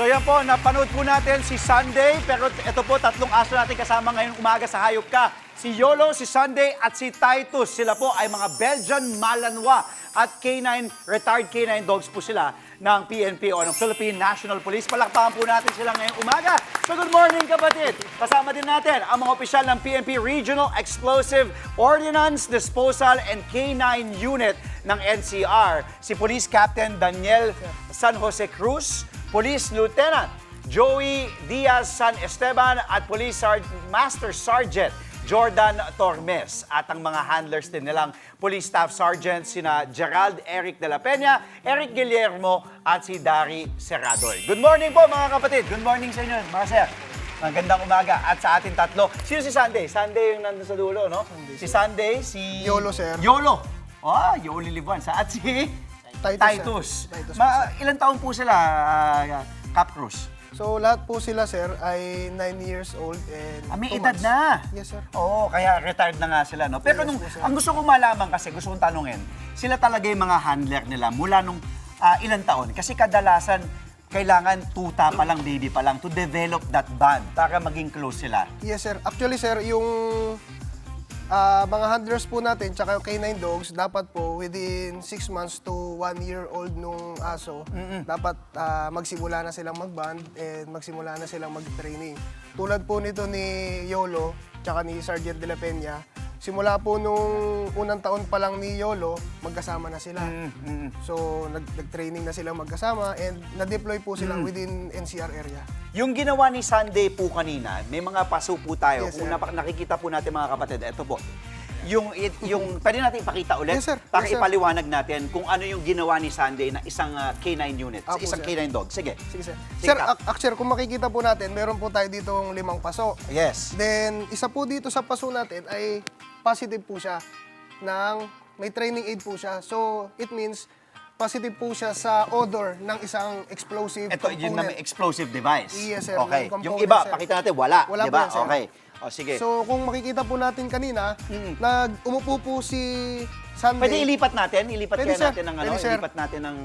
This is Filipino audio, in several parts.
So yan po, napanood po natin si Sunday, pero ito po, tatlong aso natin kasama ngayong umaga sa Hayop Ka. Si Yolo, si Sunday at si Titus. Sila po ay mga Belgian Malinois at K9, retired K9 dogs po sila ng PNP o ng Philippine National Police. Palakpakan po natin sila ngayong umaga. So good morning kapatid! Kasama din natin ang mga opisyal ng PNP Regional Explosive Ordnance Disposal and K9 Unit ng NCR. Si Police Captain Daniel San Jose Cruz, Police Lieutenant Joey Diaz San Esteban at Police Master Sergeant Jordan Tormes at ang mga handlers din nilang Police Staff Sergeant sina Gerald Eric de la Peña, Eric Guillermo at si Dari Serradoy. Good morning po mga kapatid. Good morning sa inyo mga sir. Magandang umaga at sa ating tatlo. Sino si Sunday? Sunday yung nandun sa dulo, no? Si Sunday, si... Yolo, sir. Yolo. Yoli Libuan. At si... Titus. Ilan taon po sila, Cap Cruz? So, lahat po sila, sir, ay 9 years old and May 2 edad months. na. Yes, sir. Oo, kaya retired na nga sila, no? Pero Yes, po, sir. ang gusto kong malaman kasi, gusto kong tanungin, sila talaga yung mga handler nila mula nung ilang taon? Kasi kadalasan, kailangan tuta pa lang, baby pa lang, to develop that bond para maging close sila. Yes, sir. Actually, sir, yung mga handlers po natin, tsaka yung K9 dogs, dapat po within 6 months to 1 year old nung aso, dapat magsimula na silang mag-bond and magsimula na silang mag-training. Tulad po nito ni Yolo, tsaka ni Sergeant de la Peña, simula po nung unang taon pa lang ni Yolo, magkasama na sila. So, nag-training na silang magkasama and na-deploy po sila within NCR area. Yung ginawa ni Sunday po kanina, may mga paso po tayo. Yes, Kung sir. Nakikita po natin mga kapatid, ito po. Yung pwede natin ipakita ulit Yes, sir. para Yes, sir. ipaliwanag natin kung ano yung ginawa ni Sunday na isang K9 unit, Apo, isang sir. K9 dog. Sige. Sige, sir. Sige, Sir, Kap. actually, kung makikita po natin, meron po tayo ditong 5 paso. Yes. Then, isa po dito sa paso natin ay positive po siya may training aid po siya. So, it means positive po siya sa odor ng isang explosive Ito component. yung na may explosive device. Yes, sir. Okay. Yung Yung component, iba, sir. pakita natin, wala. Wala diba? po yan, sir. Okay. O, sige. So, kung makikita po natin kanina, umupo po si Sunday. Pwede ilipat natin? Ilipat Pwede, kaya sir. natin ng ano? Pwede, sir. Ilipat natin ng...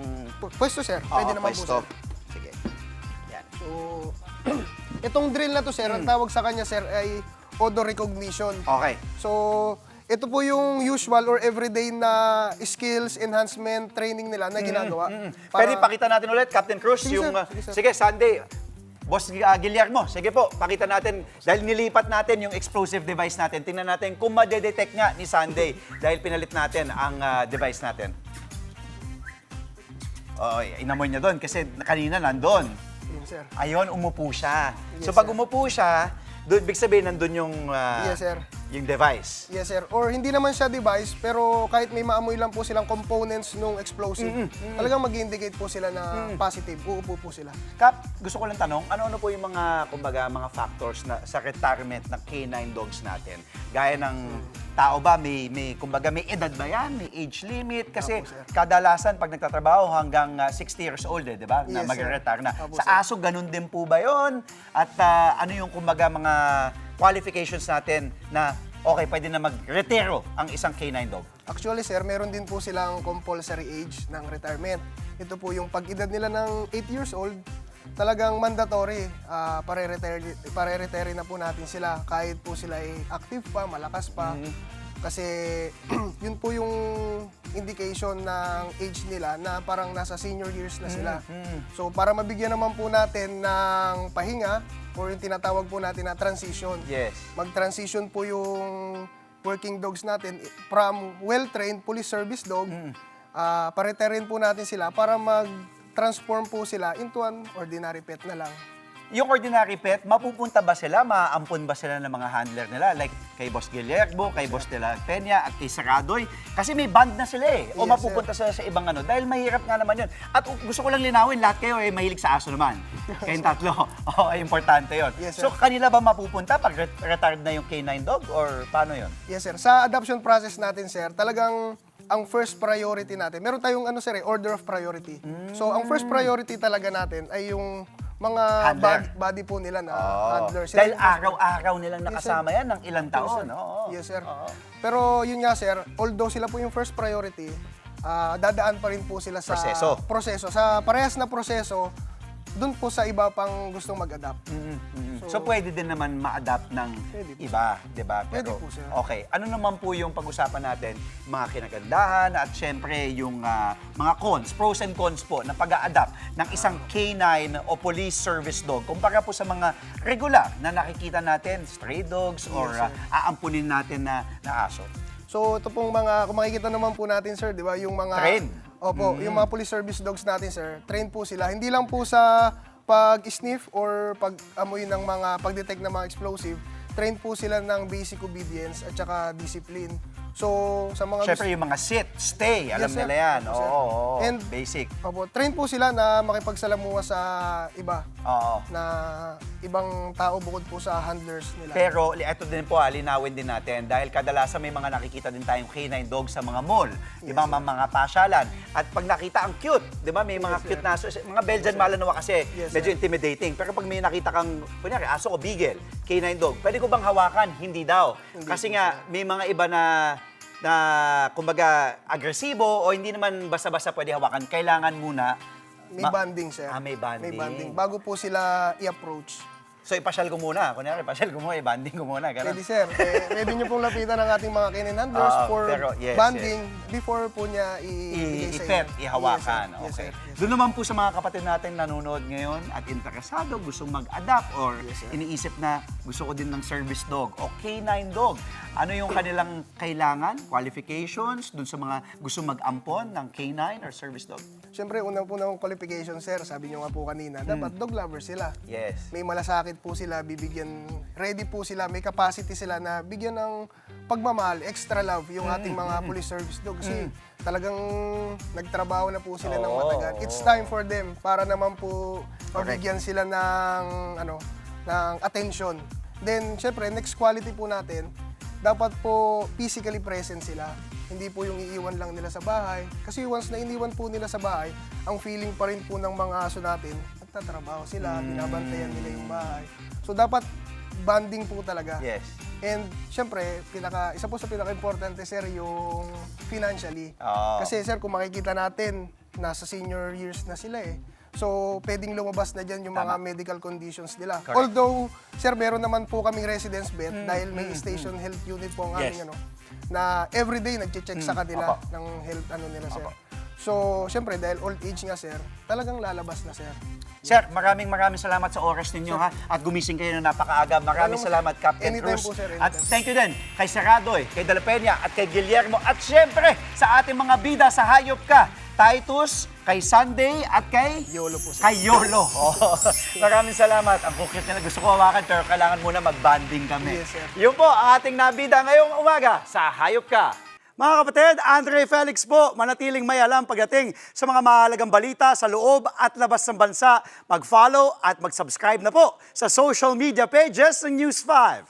Pwesto, sir. Pwede naman po, pwesto. sir. Sige. Yan. So, itong drill na to, sir, ang tawag sa kanya, sir, ay odor recognition. Okay. So, ito po yung usual or everyday na skills enhancement training nila na ginagawa. Pwede pakita natin ulit, Captain Cruz, Sige, yung... sir. Sige, sir. sige, Sunday. Boss Guillermo, sige po, pakita natin, dahil nilipat natin yung explosive device natin, tingnan natin kung madedetect nga ni Sunday dahil pinalit natin ang device natin. Inamoy niya doon kasi kanina nandun. Yun, sir. Ayun, umupo siya. Yes, So pag sir. umupo siya, doon, big sabihin nandun yung, Yes, sir. yung device. Yes, sir. Or hindi naman siya device, pero kahit may maamoy lang po silang components nung explosive, talagang mag-indicate po sila na positive. Uupo po sila. Kap, gusto ko lang tanong, ano-ano po yung mga, kumbaga, mga factors na sa retirement ng K9 dogs natin? Gaya ng tao ba, kumbaga, may edad ba yan? May age limit? Kasi Apo, sir. kadalasan pag nagtatrabaho hanggang 60 years old, di ba? Na Yes, sir. mag-retire na. Apo, Sa sir. aso, ganun din po ba yun? At ano yung, kumbaga, mga qualifications natin na okay, pwede na mag-retiro ang isang K9 dog? Actually, sir, meron din po silang compulsory age ng retirement. Ito po yung pag-edad nila ng 8 years old, talagang mandatory. Pare-retire na po natin sila kahit po sila ay active pa, malakas pa. Kasi yun po yung indication ng age nila na parang nasa senior years na sila. So para mabigyan naman po natin ng pahinga or yung tinatawag po natin na transition. Yes. Mag-transition po yung working dogs natin from well-trained police service dog, paretirin po natin sila para mag-transform po sila into an ordinary pet na lang. Yung ordinary pet, mapupunta ba sila? Maampun ba sila ng mga handler nila? Like kay Boss Guillermo, kay Boss de la Peña, at kay Saradoy? Kasi may band na sila eh. O Yes, mapupunta sila sa ibang ano. Dahil mahirap nga naman yun. At gusto ko lang linawin, lahat kayo eh mahilig sa aso naman. Kayong tatlo. Oo, importante yun. Yes, sir. So kanila ba mapupunta pag retired na yung K9 dog? Or paano yun? Yes, sir. Sa adoption process natin, sir, talagang ang first priority natin, meron tayong order of priority. So, ang first priority talaga natin ay yung mga Handler. body po nila na handler. Sila Dahil yung- araw-araw nilang nakasama yan ng ilang taon. Oo. Yes, sir. Pero yun nga, sir, although sila po yung first priority, dadaan pa rin po sila sa Proseso. Sa parehas na proseso, dun po sa iba pang gustong mag-adapt. So, pwede din naman ma-adapt ng Pwede po, iba, di ba? Pwede po, sir. Okay, ano naman po yung pag-usapan natin? Mga kinagandahan at syempre yung mga cons, pros and cons po ng pag-a-adapt ng isang K9 o police service dog kumpara po sa mga regular na nakikita natin, stray dogs or Yes, sir. aampunin natin na aso. So ito pong mga, kung makikita naman po natin sir, di ba, yung mga... Train. Opo, yung mga police service dogs natin sir, train po sila. Hindi lang po sa pag-sniff or pag-amoy ng mga, pag-detect ng mga explosive, train po sila ng basic obedience at saka discipline. So sa mga... Syempre yung mga sit, stay, alam Yes, sir. nila yan. Opo, sir. Oo, And- basic. Opo, train po sila na makipagsalamuha sa iba, Oo. na ibang tao bukod po sa handlers nila. Pero ito din po, linawin din natin dahil kadalasan may mga nakikita din tayong K9 dogs sa mga mall, di ba, mga pasyalan. At pag nakita ang cute, di ba, may mga Yes, cute sir. na aso, mga Belgian Malinois kasi Yes, medyo sir. intimidating. Pero pag may nakita kang, kunyari, aso o beagle, K9 dog, pwede ko bang hawakan? Hindi daw. Kasi po, nga, may mga iba na kumbaga agresibo o hindi naman basta-basta pwede hawakan. Kailangan muna May banding, sir. May banding. May banding. Bago po sila i-approach. So ipasyal ko muna. Kunyari, ipasyal ko muna, i-banding ko muna. Ganun. Pwede, sir. Pwede nyo pong lapitan ng ating mga canine handlers for pero yes, banding before po niya ibigay sa I-pet, inyo. ihawakan. Yes, Okay. sir. Yes, sir. Yes, Doon naman po sa mga kapatid natin nanonood ngayon at interesado, gustong mag-adapt or Yes, sir. iniisip na gusto ko din ng service dog o K9 dog. Ano yung kanilang kailangan, qualifications, doon sa mga gustong mag-ampon ng K9 or service dog? Siyempre, unang po ng qualification, sir, sabi nyo nga po kanina, dapat dog lover sila. Yes. May malasakit po sila, bibigyan, ready po sila, may capacity sila na bigyan ng pagmamahal, extra love yung ating mga police service dog. Kasi talagang nagtrabaho na po sila ng Oo, matagal. It's time for them para naman po mabigyan sila ng, ng attention. Then, syempre, next quality po natin, dapat po physically present sila. Hindi po yung iiwan lang nila sa bahay. Kasi once na iniwan po nila sa bahay, ang feeling pa rin po ng mga aso natin, nagtatrabaho sila, binabantayan nila yung bahay. So dapat bonding po talaga. Yes. And syempre, isa po sa pinaka-importante, sir, yung financially. Oo. Kasi sir, kung makikita natin, nasa senior years na sila eh. So, pwedeng lumabas na dyan yung mga medical conditions nila. Correct. Although, sir, meron naman po kaming residence vet dahil may station health unit po ang Yes. aming na everyday nagche-check sa kanila Opo. ng health nila, sir. Opo. So, syempre, dahil old age nga, sir, talagang lalabas na, sir. Sir, maraming salamat sa oras ninyo ha at gumising kayo ng napakaaga. Maraming salamat, Captain Anytime Cruz. po, sir, At anytime. thank you din kay Seradoy, kay Dela Peña at kay Guillermo at syempre sa ating mga bida sa Hayop Ka, Titus, kay Sunday at kay YOLO po, sir. Kay Yolo. Oh, maraming salamat. Ang cute nila gusto ko hawakan pero kailangan muna mag-banding kami. Yes, sir. Yun po ang ating nabida ngayong umaga sa Hayop Ka. Mga kapatid, Andre Felix po, manatiling may alam pagdating sa mga mahalagang balita sa loob at labas ng bansa. Mag-follow at mag-subscribe na po sa social media pages ng News 5.